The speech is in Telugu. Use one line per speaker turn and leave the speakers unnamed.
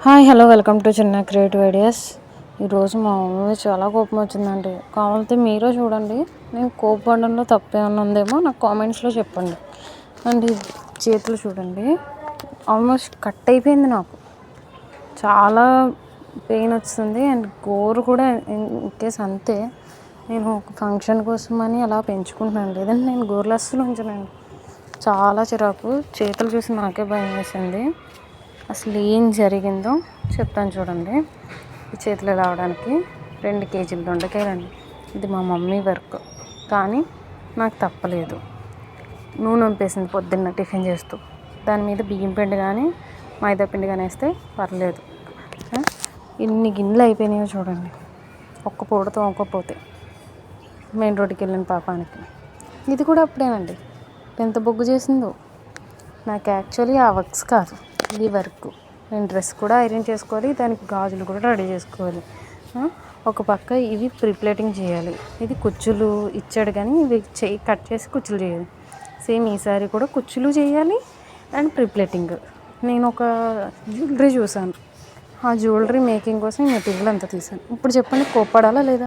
హాయ్ హలో వెల్కమ్ టు చిన్న క్రియేటివ్ ఐడియాస్. ఈరోజు మా మమ్మీ చాలా కోపం వచ్చిందండి. కావాలంటే మీరే చూడండి. నేను కోపపడడంలో తప్పేమన్నా ఉందేమో నాకు కామెంట్స్లో చెప్పండి. అండ్ చేతులు చూడండి, ఆల్మోస్ట్ కట్ అయిపోయింది. నాకు చాలా పెయిన్ వస్తుంది అండ్ గోరు కూడా ఇంకేస్ అంతే. నేను ఒక ఫంక్షన్ కోసమని అలా పెంచుకుంటున్నాను, లేదంటే నేను గోర్లు అస్సలు ఉంచనండి. చాలా చిరాకు, చేతులు చూసి నాకే భయం వేసింది. అసలు ఏం జరిగిందో చెప్తాను చూడండి. ఈ చేతులు రావడానికి 2 కేజీల దొండకాయలండి. ఇది మా మమ్మీ వర్క్, కానీ నాకు తప్పలేదు. నూనె వంపేసింది పొద్దున్న టిఫిన్ చేస్తూ. దాని మీద బియ్యం పిండి కానీ మైదా పిండి కానీ వేస్తే పర్లేదు. ఇన్ని గిన్నెలు అయిపోయినాయో చూడండి, ఒక్క పూట తోమకపోతే. మెయిన్ రోడ్డుకి వెళ్ళిన పాపానికి ఇది కూడా అప్పుడేనండి. ఎంత బొగ్గు చేసిందో. నాకు యాక్చువల్లీ ఆ వర్క్స్ కాదు, ఇది వర్క్. నేను డ్రెస్ కూడా ఐరన్ చేసుకోవాలి, దానికి గాజులు కూడా రెడీ చేసుకోవాలి. ఒక పక్క ఇవి ప్రీప్లేటింగ్ చేయాలి. ఇది కుచ్చులు ఇచ్చాడు కానీ ఇవి కట్ చేసి కుచ్చులు చేయాలి. సేమ్ ఈ సారీ కూడా కుచ్చులు చేయాలి అండ్ ప్రీప్లేటింగ్. నేను ఒక జ్యువెలరీ చూసాను, ఆ జ్యువెలరీ మేకింగ్ కోసం ఈ మెటీరియల్ అంతా తీసాను. ఇప్పుడు చెప్పండి, కోప్పడాలా లేదా?